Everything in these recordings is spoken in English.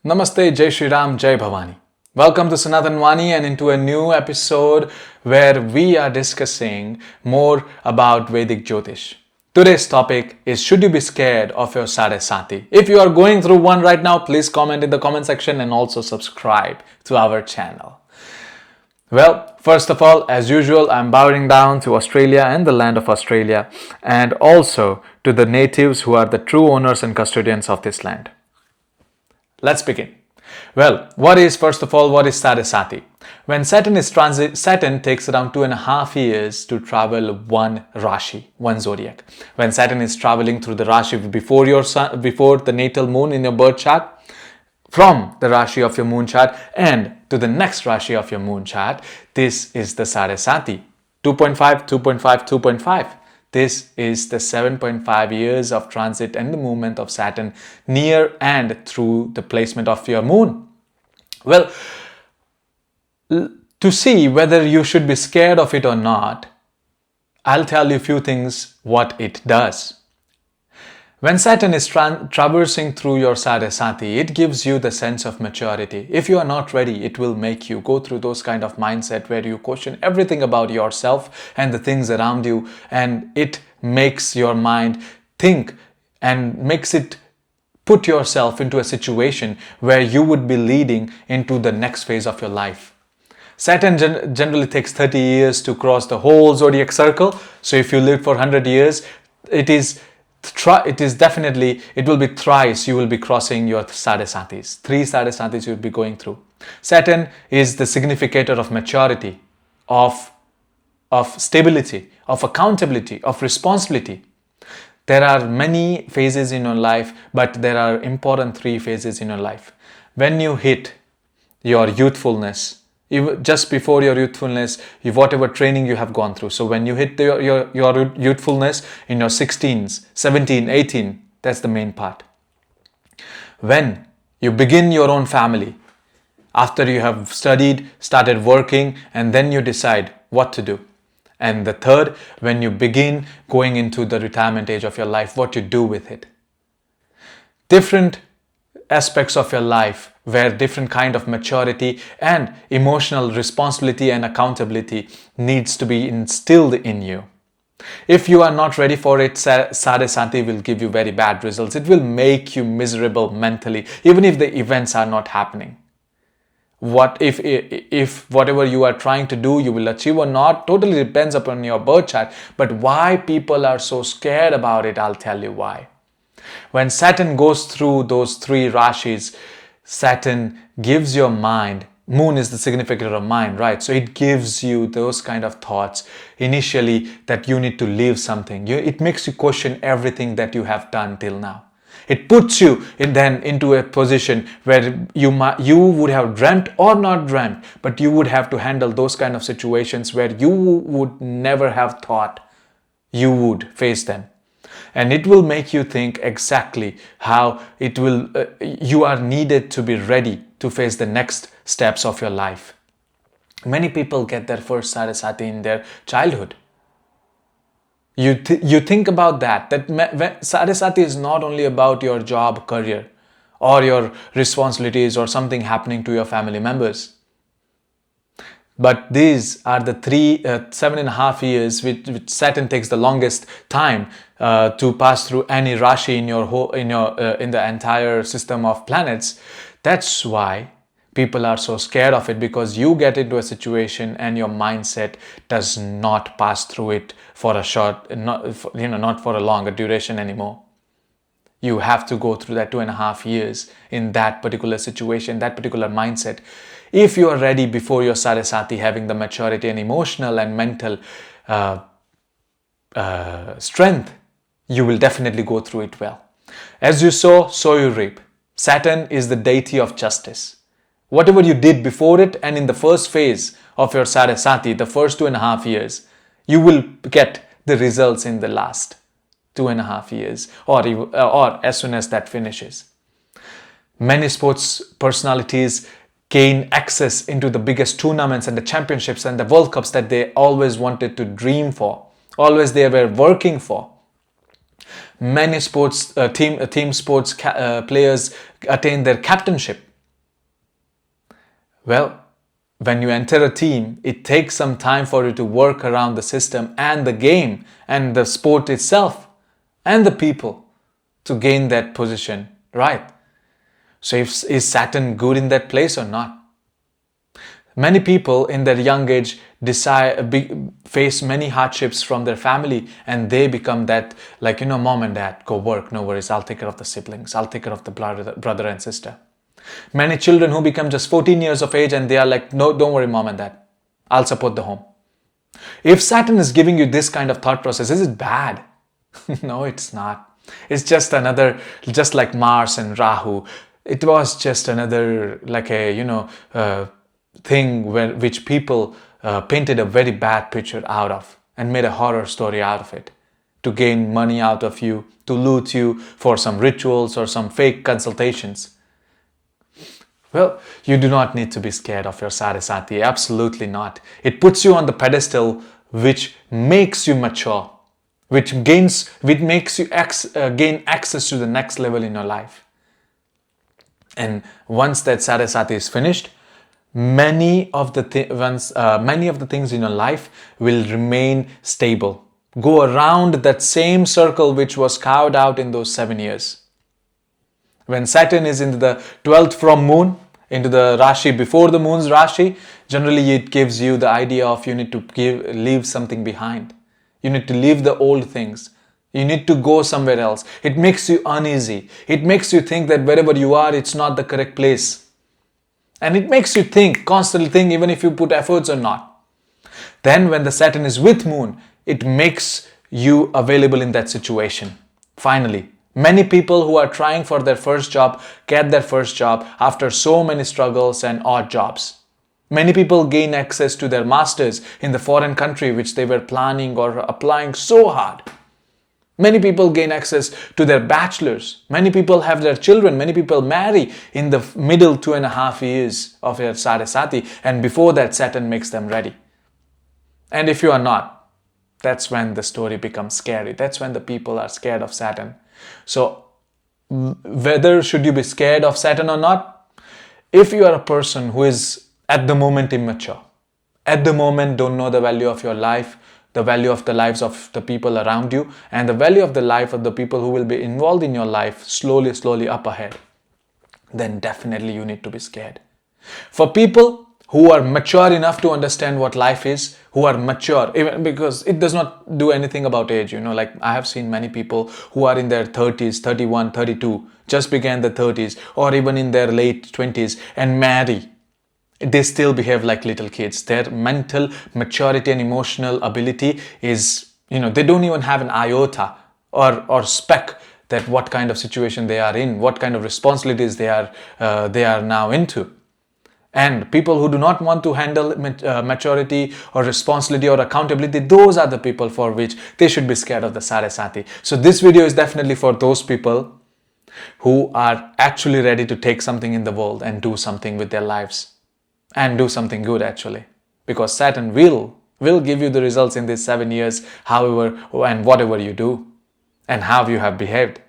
Namaste, Jai Shri Ram, Jai Bhavani. Welcome to Sanatan Vani and into a new episode where we are discussing more about Vedic Jyotish. Today's topic is, should you be scared of your Saade Saati? If you are going through one right now, please comment in the comment section and also subscribe to our channel. Well, first of all, as usual, I'm bowing down to Australia and the land of Australia, and also to the natives who are the true owners and custodians of this land. Let's begin. Well, first of all, what is Saade Saati? When Saturn is transit, Saturn takes around 2.5 years to travel one Rashi, one zodiac. When Saturn is traveling through the Rashi before the natal moon in your birth chart, from the Rashi of your moon chart and to the next Rashi of your moon chart, this is the Saade Saati. 2.5, 2.5, 2.5. This is the 7.5 years of transit and the movement of Saturn near and through the placement of your moon. Well, to see whether you should be scared of it or not, I'll tell you a few things what it does. When Saturn is traversing through your Saade Saati, it gives you the sense of maturity. If you are not ready, it will make you go through those kind of mindset where you question everything about yourself and the things around you, and it makes your mind think and makes it put yourself into a situation where you would be leading into the next phase of your life. Saturn generally takes 30 years to cross the whole zodiac circle. So if you live for 100 years, it will be thrice you will be crossing your Saade Saatis. 3 Saade Saatis you will be going through. Saturn is the significator of maturity, of stability, of accountability, of responsibility. There are many phases in your life, but there are important 3 phases in your life. When you hit your youthfulness, just before your youthfulness, whatever training you have gone through. So when you hit your youthfulness in your 16s, 17, 18, that's the main part. When you begin your own family, after you have studied, started working, and then you decide what to do. And the third, when you begin going into the retirement age of your life, what you do with it. Different aspects of your life where different kind of maturity and emotional responsibility and accountability needs to be instilled in you. If you are not ready for it, Saade Saati will give you very bad results. It will make you miserable mentally, even if the events are not happening. What if whatever you are trying to do, you will achieve or not, totally depends upon your birth chart. But why people are so scared about it, I'll tell you why. When Saturn goes through those 3 Rashis, Saturn gives your mind, moon is the significator of mind, right? So it gives you those kind of thoughts initially that you need to leave something. It makes you question everything that you have done till now. It puts you into a position where you would have dreamt or not dreamt, but you would have to handle those kind of situations where you would never have thought you would face them. And it will make you think exactly how you are needed to be ready to face the next steps of your life. Many people get their first Saade Saati in their childhood. You think about that Saade Saati is not only about your job, career, or your responsibilities or something happening to your family members. But these are the 7.5 years which Saturn takes the longest time to pass through any Rashi in the entire system of planets. That's why people are so scared of it, because you get into a situation and your mindset does not pass through it for a short, not for a longer duration anymore. You have to go through that 2.5 years in that particular situation, that particular mindset. If you are ready before your Saade Saati, having the maturity and emotional and mental strength, you will definitely go through it well. As you sow, so you reap. Saturn is the deity of justice. Whatever you did before it and in the first phase of your Saade Saati, the first 2.5 years, you will get the results in the last 2.5 years or as soon as that finishes. Many sports personalities gain access into the biggest tournaments and the championships and the World Cups that they always wanted to dream for, always they were working for. Many sports team sports players attain their captainship Well, when you enter a team, it takes some time for you to work around the system and the game and the sport itself and the people to gain that position, right? So is Saturn good in that place or not? Many people in their young age face many hardships from their family, and they become that, like, mom and dad, go work, no worries, I'll take care of the siblings, I'll take care of the brother and sister. Many children who become just 14 years of age and they are like, no, don't worry, mom and dad, I'll support the home. If Saturn is giving you this kind of thought process, is it bad? No, it's not. It's just just like Mars and Rahu. It was just another, like a, thing which people painted a very bad picture out of and made a horror story out of it to gain money out of you, to loot you for some rituals or some fake consultations. Well, you do not need to be scared of your Saade Saati. Absolutely not. It puts you on the pedestal which makes you mature, which makes you gain access to the next level in your life. And once that Saade Saati is finished, many of the things in your life will remain stable. Go around that same circle which was carved out in those 7 years. When Saturn is in the 12th from moon, into the Rashi before the moon's Rashi, generally it gives you the idea of you need to leave something behind. You need to leave the old things. You need to go somewhere else. It makes you uneasy. It makes you think that wherever you are, it's not the correct place. And it makes you constantly think, even if you put efforts or not. Then when the Saturn is with moon, it makes you available in that situation. Finally, many people who are trying for their first job get their first job after so many struggles and odd jobs. Many people gain access to their masters in the foreign country which they were planning or applying so hard. Many people gain access to their bachelors. Many people have their children. Many people marry in the middle 2.5 years of their Saade Saati, and before that Saturn makes them ready. And if you are not, that's when the story becomes scary. That's when the people are scared of Saturn. So whether should you be scared of Saturn or not? If you are a person who is at the moment immature, at the moment don't know the value of your life, the value of the lives of the people around you, and the value of the life of the people who will be involved in your life slowly up ahead, then definitely you need to be scared. For people who are mature enough to understand what life is, who are mature, even because it does not do anything about age, like I have seen many people who are in their 30s, 31, 32, just began the 30s, or even in their late 20s and marry. They still behave like little kids. Their mental maturity and emotional ability is, they don't even have an iota or speck that what kind of situation they are in, what kind of responsibilities they are now into. And people who do not want to handle maturity or responsibility or accountability, those are the people for which they should be scared of the Saade Saati. So this video is definitely for those people who are actually ready to take something in the world and do something with their lives. And do something good actually. Because Saturn will give you the results in these 7 years, however and whatever you do and how you have behaved.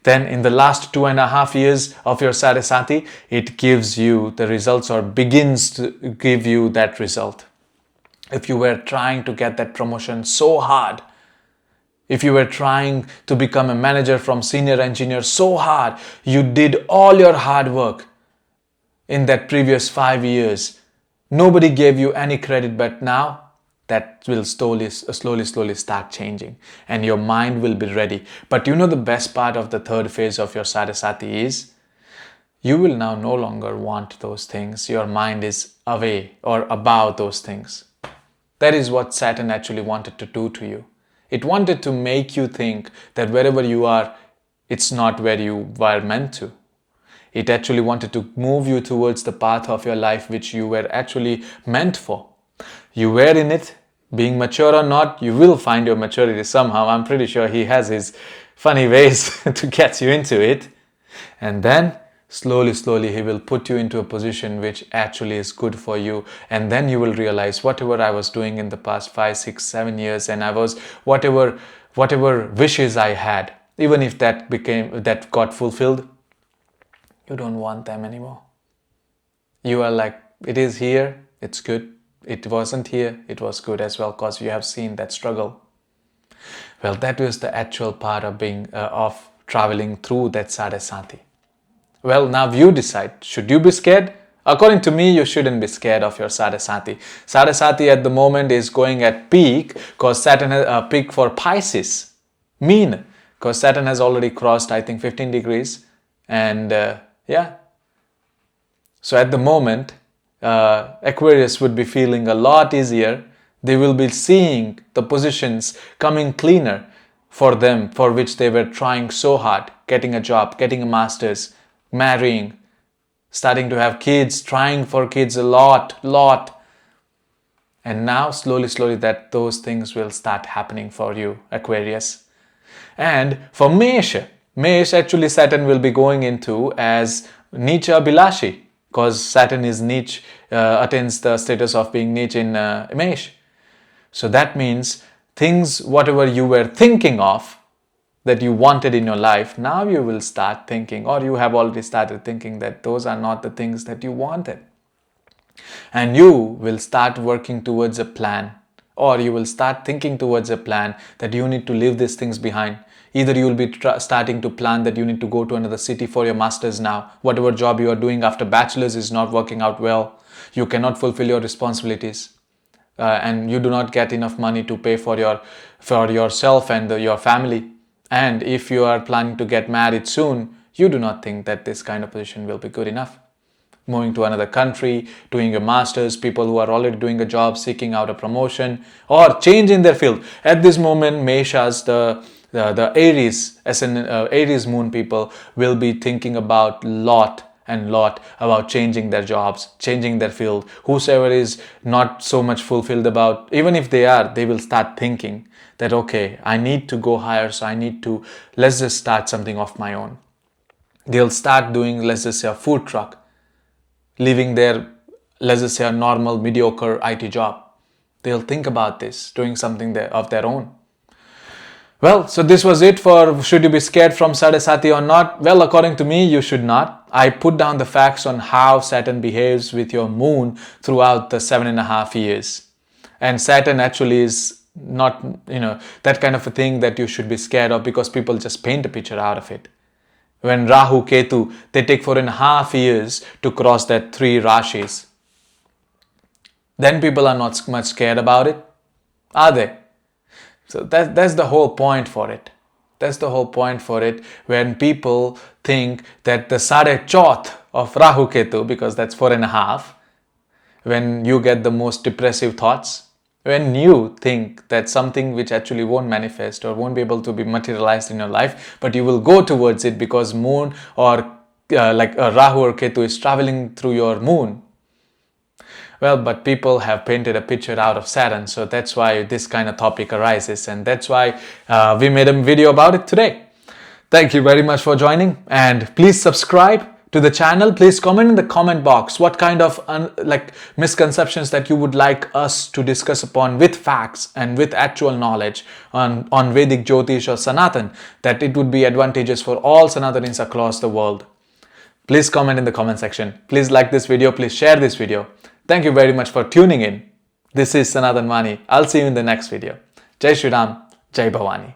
Then in the last 2.5 years of your Saade Saati, it gives you the results or begins to give you that result. If you were trying to get that promotion so hard, if you were trying to become a manager from senior engineer so hard, you did all your hard work in that previous 5 years, nobody gave you any credit, but now that will slowly start changing and your mind will be ready. But the best part of the third phase of your Saade Saati is you will now no longer want those things. Your mind is away or about those things. That is what Saturn actually wanted to do to you. It wanted to make you think that wherever you are, it's not where you were meant to. It actually wanted to move you towards the path of your life which you were actually meant for. You were in it, being mature or not, you will find your maturity somehow. I'm pretty sure he has his funny ways to get you into it. And then slowly he will put you into a position which actually is good for you. And then you will realize whatever I was doing in the past 5, 6, 7 years, and I was whatever wishes I had, even if that got fulfilled, you don't want them anymore. You are like it is here, it's good. It wasn't here, it was good as well, because you have seen that struggle. Well, that was the actual part of being of traveling through that Saade Saati. Well, now you decide. Should you be scared? According to me, you shouldn't be scared of your Saade Saati. Saade Saati at the moment is going at peak, because Saturn has a peak for Pisces. Mean, because Saturn has already crossed, I think, 15 degrees. And yeah. So at the moment, Aquarius would be feeling a lot easier. They will be seeing the positions coming cleaner for them, for which they were trying so hard, getting a job, getting a master's, marrying, starting to have kids, trying for kids a lot. And now slowly that those things will start happening for you, Aquarius. And for Mesh actually Saturn will be going into as Nicha Bilashi, because Saturn is Nich, attains the status of being Nich in Mesh. So that means things, whatever you were thinking of, that you wanted in your life, now you will start thinking, or you have already started thinking, that those are not the things that you wanted. And you will start working towards a plan, or you will start thinking towards a plan that you need to leave these things behind. Either you will be starting to plan that you need to go to another city for your master's now. Whatever job you are doing after bachelor's is not working out well. You cannot fulfill your responsibilities. And you do not get enough money to pay for yourself and your family. And if you are planning to get married soon, you do not think that this kind of position will be good enough. Moving to another country, doing your masters, people who are already doing a job, seeking out a promotion or change in their field. At this moment, Meshas, the Aries, as an Aries moon people, will be thinking about lot about changing their jobs, changing their field. Whosoever is not so much fulfilled about, even if they are, they will start thinking that, okay, I need to go higher, so let's just start something of my own. They'll start doing, let's just say, a food truck, leaving their, let's just say, a normal, mediocre IT job. They'll think about this, doing something of their own. Well, so this was it for should you be scared from Saade Saati or not? Well, according to me, you should not. I put down the facts on how Saturn behaves with your moon throughout the 7.5 years. And Saturn actually is not, that kind of a thing that you should be scared of, because people just paint a picture out of it. When Rahu, Ketu, they take 4.5 years to cross that 3 Rashis. Then people are not much scared about it, are they? So that's the whole point for it. That's the whole point for it. When people think that the Saade Chauth of Rahu Ketu, because that's 4.5, when you get the most depressive thoughts, when you think that something which actually won't manifest or won't be able to be materialized in your life, but you will go towards it because moon or Rahu or Ketu is traveling through your moon. Well, but people have painted a picture out of Saturn, so that's why this kind of topic arises, and that's why we made a video about it today. Thank you very much for joining, and please subscribe to the channel. Please comment in the comment box what kind of misconceptions that you would like us to discuss upon with facts and with actual knowledge on Vedic Jyotish or Sanatan, that it would be advantageous for all Sanatanis across the world. Please comment in the comment section. Please like this video. Please share this video. Thank you very much for tuning in. This is Sanatan Vani. I'll see you in the next video. Jai Shri Ram, Jai Bhavani.